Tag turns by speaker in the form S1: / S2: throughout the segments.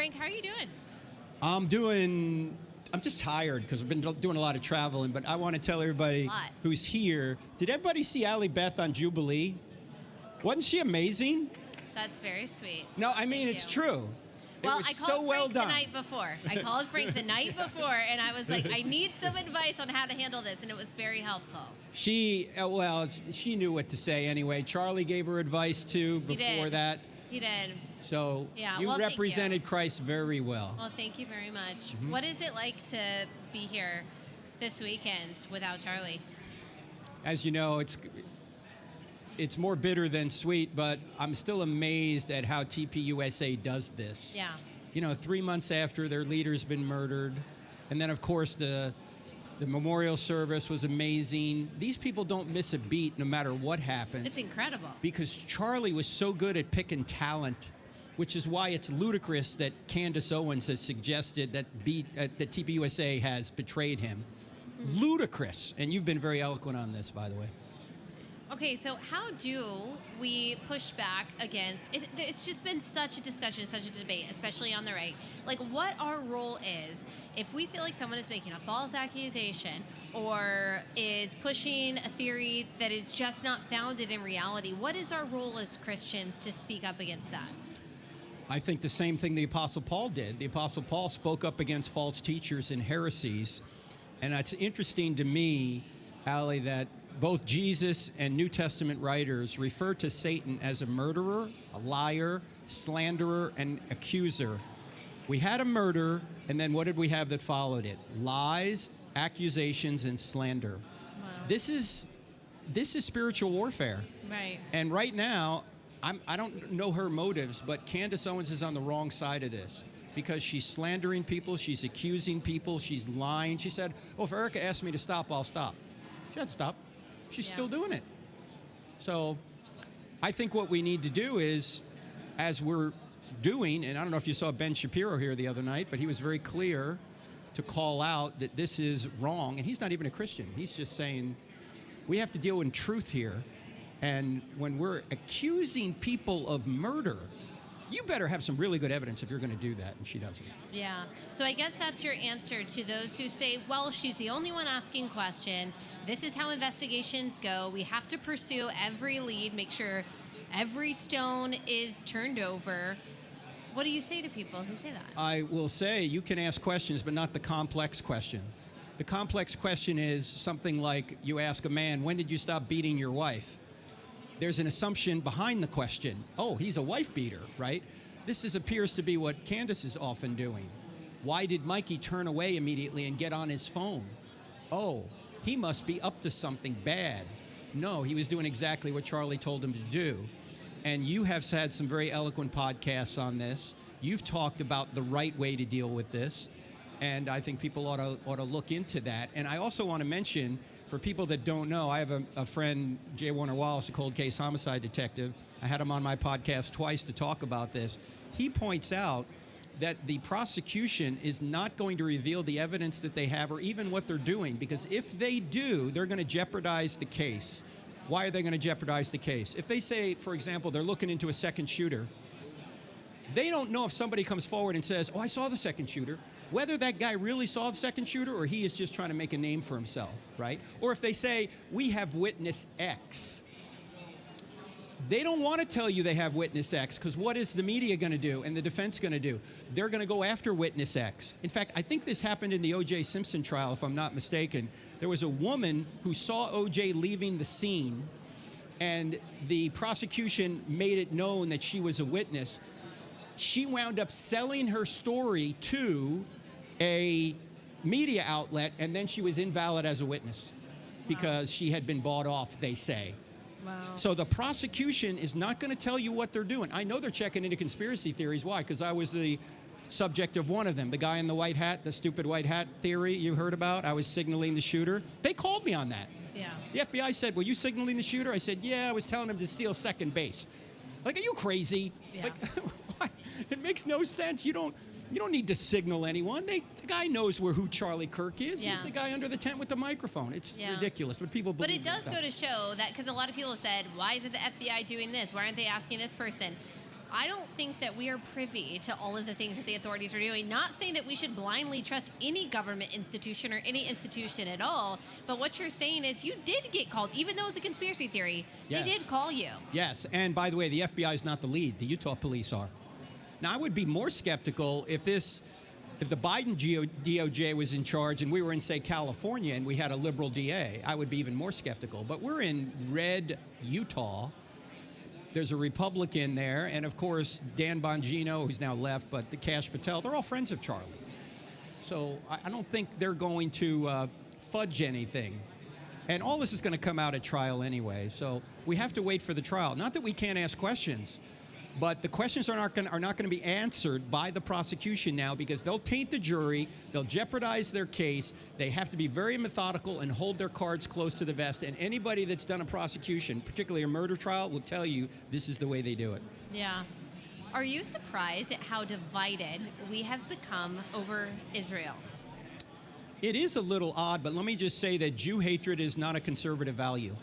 S1: Frank, how are you doing?
S2: I'm just tired because I've been doing a lot of traveling, but I want to tell everybody who's here, did everybody see Allie Beth on Jubilee? Wasn't she amazing?
S1: That's very sweet.
S2: No, I mean, it's true.
S1: Well, I called Frank the night before. I called Frank the night before, and I was like, I need some advice on how to handle this, and it was very helpful.
S2: She knew what to say anyway. Charlie gave her advice, too, before that.
S1: He did.
S2: So you represented Christ very well.
S1: Well, thank you very much. Mm-hmm. What is it like to be here this weekend without Charlie?
S2: As you know, it's more bitter than sweet, but I'm still amazed at how tpusa does this.
S1: Yeah.
S2: 3 months after their leader's been murdered, and then, of course, the memorial service was amazing. These people don't miss a beat no matter what happens.
S1: It's incredible.
S2: Because Charlie was so good at picking talent, which is why it's ludicrous that Candace Owens has suggested that tpusa has betrayed him. Mm-hmm. Ludicrous. And you've been very eloquent on this, by the way.
S1: Okay, so how do we push back against... It's just been such a discussion, such a debate, especially on the right. Like, what our role is if we feel like someone is making a false accusation or is pushing a theory that is just not founded in reality. What is our role as Christians to speak up against that?
S2: I think the same thing the Apostle Paul did. The Apostle Paul spoke up against false teachers and heresies. And it's interesting to me, Allie, that both Jesus and New Testament writers refer to Satan as a murderer, a liar, slanderer, and accuser. We had a murder, and then what did we have that followed it? Lies, accusations, and slander. Wow. This is spiritual warfare.
S1: Right.
S2: And right now, I don't know her motives, but Candace Owens is on the wrong side of this because she's slandering people, she's accusing people, she's lying. She said, "Oh, if Erica asked me to stop, I'll stop." She had to stop. She's still doing it. So I think what we need to do is, as we're doing, and I don't know if you saw Ben Shapiro here the other night, but he was very clear to call out that this is wrong. And he's not even a Christian. He's just saying we have to deal with truth here. And when we're accusing people of murder, you better have some really good evidence if you're going to do that, and she doesn't.
S1: Yeah. So I guess that's your answer to those who say, well, she's the only one asking questions. This is how investigations go. We have to pursue every lead, make sure every stone is turned over. What do you say to people who say that?
S2: I will say you can ask questions, but not the complex question. The complex question is something like you ask a man, when did you stop beating your wife? There's an assumption behind the question. Oh, he's a wife beater, right? This appears to be what Candace is often doing. Why did Mikey turn away immediately and get on his phone? Oh, he must be up to something bad. No, he was doing exactly what Charlie told him to do. And you have had some very eloquent podcasts on this. You've talked about the right way to deal with this. And I think people ought to look into that. And I also want to mention, for people that don't know, I have a friend, J. Warner Wallace, a cold case homicide detective. I had him on my podcast twice to talk about this. He points out that the prosecution is not going to reveal the evidence that they have or even what they're doing, because if they do, they're going to jeopardize the case. Why are they going to jeopardize the case? If they say, for example, they're looking into a second shooter, they don't know if somebody comes forward and says, oh, I saw the second shooter, whether that guy really saw the second shooter or he is just trying to make a name for himself, right? Or if they say, we have witness X. They don't want to tell you they have witness X, because what is the media going to do and the defense going to do? They're going to go after witness X. In fact, I think this happened in the O.J. Simpson trial, if I'm not mistaken. There was a woman who saw O.J. leaving the scene, and the prosecution made it known that she was a witness. She wound up selling her story to a media outlet, and then she was invalid as a witness because she had been bought off, they say.
S1: Wow.
S2: So the prosecution is not going to tell you what they're doing. I know they're checking into conspiracy theories. Why? Because I was the subject of one of them. The guy in the white hat, the stupid white hat theory you heard about. I was signaling the shooter. They called me on that.
S1: Yeah.
S2: The FBI said, were you signaling the shooter? I said, yeah, I was telling him to steal second base. Like, are you crazy?
S1: Yeah.
S2: Like, what? It makes no sense. You don't need to signal anyone. The guy knows who Charlie Kirk is.
S1: Yeah.
S2: He's the guy under the tent with the microphone. It's ridiculous, but people believe
S1: But it does go to show that, because a lot of people have said, why isn't the FBI doing this? Why aren't they asking this person? I don't think that we are privy to all of the things that the authorities are doing. Not saying that we should blindly trust any government institution or any institution at all, but what you're saying is you did get called, even though it's a conspiracy theory.
S2: Yes.
S1: They did call you.
S2: Yes, and by the way, the FBI is not the lead. The Utah police are. Now, I would be more skeptical if the Biden DOJ was in charge and we were in, say, California and we had a liberal DA. I would be even more skeptical. But we're in red Utah. There's a Republican there, and of course, Dan Bongino, who's now left, but the Kash Patel, they're all friends of Charlie. So I don't think they're going to fudge anything. And all this is going to come out at trial anyway, so we have to wait for the trial. Not that we can't ask questions, but the questions are not going to be answered by the prosecution now because they'll taint the jury, they'll jeopardize their case, they have to be very methodical and hold their cards close to the vest, and anybody that's done a prosecution, particularly a murder trial, will tell you this is the way they do it.
S1: Yeah. Are you surprised at how divided we have become over Israel?
S2: It is a little odd, but let me just say that Jew hatred is not a conservative value.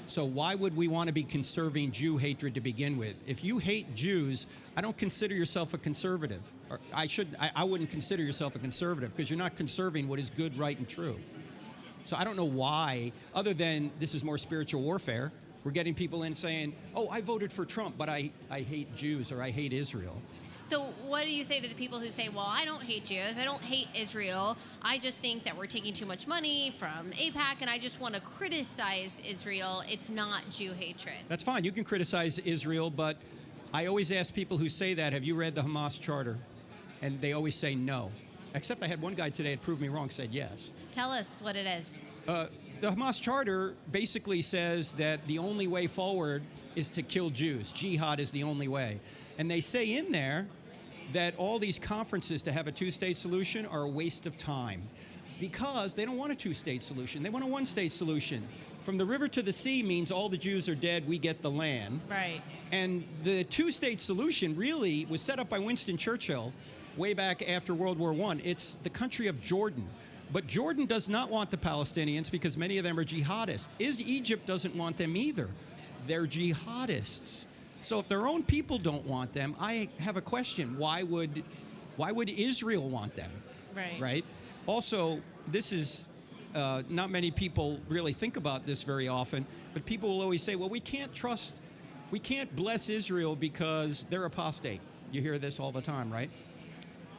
S2: So why would we want to be conserving Jew hatred to begin with? If you hate Jews, I don't consider yourself a conservative. Or I wouldn't consider yourself a conservative because you're not conserving what is good, right, and true. So I don't know why, other than this is more spiritual warfare. We're getting people in saying, oh, I voted for Trump, but I hate Jews or I hate Israel.
S1: So what do you say to the people who say, well, I don't hate Jews, I don't hate Israel, I just think that we're taking too much money from AIPAC and I just want to criticize Israel, it's not Jew hatred?
S2: That's fine, you can criticize Israel, but I always ask people who say that, have you read the Hamas charter? And they always say no. Except I had one guy today that proved me wrong, said yes.
S1: Tell us what it is.
S2: The Hamas charter basically says that the only way forward is to kill Jews. Jihad is the only way. And they say in there that all these conferences to have a two-state solution are a waste of time because they don't want a two-state solution. They want a one-state solution. From the river to the sea means all the Jews are dead, we get the land.
S1: Right.
S2: And the two-state solution really was set up by Winston Churchill way back after World War I. It's the country of Jordan. But Jordan does not want the Palestinians because many of them are jihadists. Egypt doesn't want them either. They're jihadists. So if their own people don't want them, I have a question. Why would Israel want them?
S1: Right.
S2: Right? Also, this is, not many people really think about this very often, but people will always say, well, we can't bless Israel because they're apostate. You hear this all the time, right?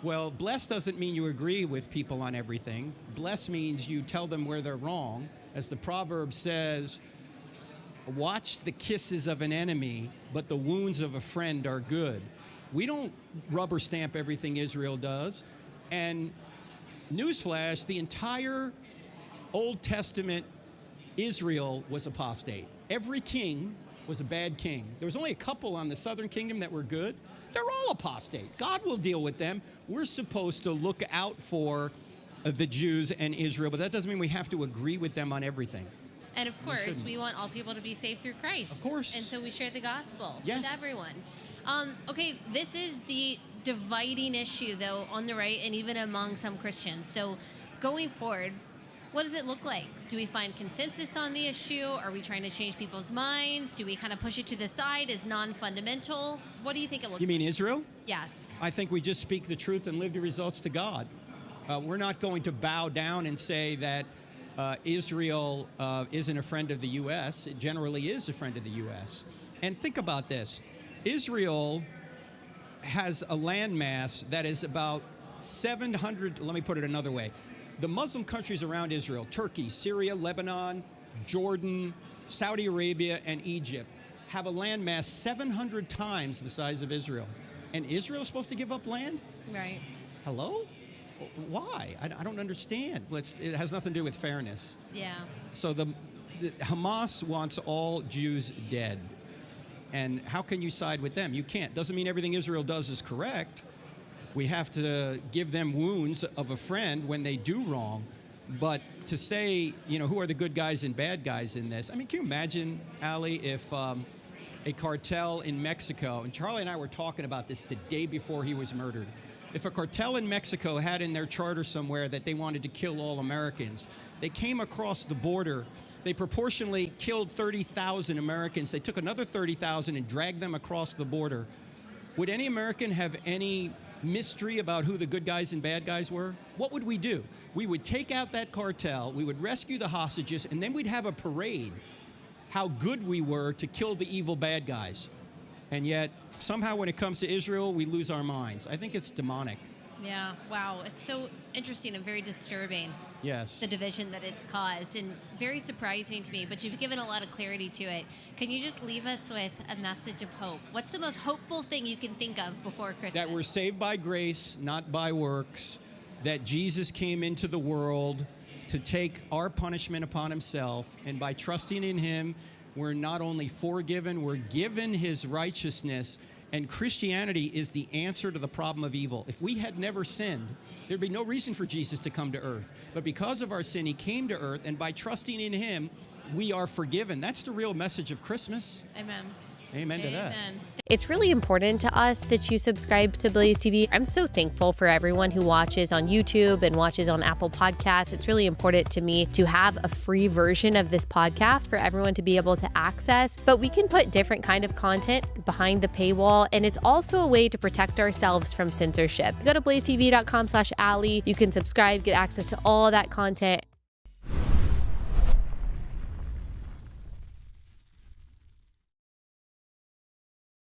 S2: Well, bless doesn't mean you agree with people on everything. Bless means you tell them where they're wrong. As the proverb says, watch the kisses of an enemy, but the wounds of a friend are good. We don't rubber stamp everything Israel does. And newsflash, the entire Old Testament Israel was apostate. Every king was a bad king. There was only a couple on the southern kingdom that were good. They're all apostate. God will deal with them. We're supposed to look out for the Jews and Israel, but that doesn't mean we have to agree with them on everything.
S1: And of course, we want all people to be saved through Christ.
S2: Of course.
S1: And so we share the gospel
S2: Yes.
S1: with everyone. Okay, this is the dividing issue, though, on the right and even among some Christians. So going forward, what does it look like? Do we find consensus on the issue? Are we trying to change people's minds? Do we kind of push it to the side as non-fundamental? What do you think it looks like?
S2: You mean Israel?
S1: Yes.
S2: I think we just speak the truth and live the results to God. We're not going to bow down and say that Israel isn't a friend of the U.S. It generally is a friend of the U.S. And think about this. Israel has a landmass that is about 700, let me put it another way. The Muslim countries around Israel, Turkey, Syria, Lebanon, Jordan, Saudi Arabia, and Egypt, have a landmass 700 times the size of Israel. And Israel is supposed to give up land?
S1: Right.
S2: Hello? Why? I don't understand. It has nothing to do with fairness.
S1: Yeah.
S2: So the Hamas wants all Jews dead. And how can you side with them? You can't. Doesn't mean everything Israel does is correct. We have to give them wounds of a friend when they do wrong. But to say, who are the good guys and bad guys in this? I mean, can you imagine, Allie, if a cartel in Mexico, and Charlie and I were talking about this the day before he was murdered, if a cartel in Mexico had in their charter somewhere that they wanted to kill all Americans, they came across the border, they proportionally killed 30,000 Americans, they took another 30,000 and dragged them across the border, Would any American have any mystery about who the good guys and bad guys were? What would we do? We would take out that cartel, we would rescue the hostages, and then we'd have a parade how good we were to kill the evil bad guys. And yet, somehow when it comes to Israel, we lose our minds. I think it's demonic.
S1: Yeah, wow. It's so interesting and very disturbing.
S2: Yes.
S1: The division that it's caused, and very surprising to me, but you've given a lot of clarity to it. Can you just leave us with a message of hope? What's the most hopeful thing you can think of before Christmas?
S2: That we're saved by grace, not by works, that Jesus came into the world to take our punishment upon himself, and by trusting in him, we're not only forgiven, we're given his righteousness. And Christianity is the answer to the problem of evil. If we had never sinned, there'd be no reason for Jesus to come to earth. But because of our sin, he came to earth, and by trusting in him, we are forgiven. That's the real message of Christmas.
S1: Amen.
S2: Amen to that.
S3: It's really important to us that you subscribe to Blaze TV. I'm so thankful for everyone who watches on YouTube and watches on Apple Podcasts. It's really important to me to have a free version of this podcast for everyone to be able to access. But we can put different kind of content behind the paywall, and it's also a way to protect ourselves from censorship. Go to blazetv.com/Allie. You can subscribe, get access to all that content.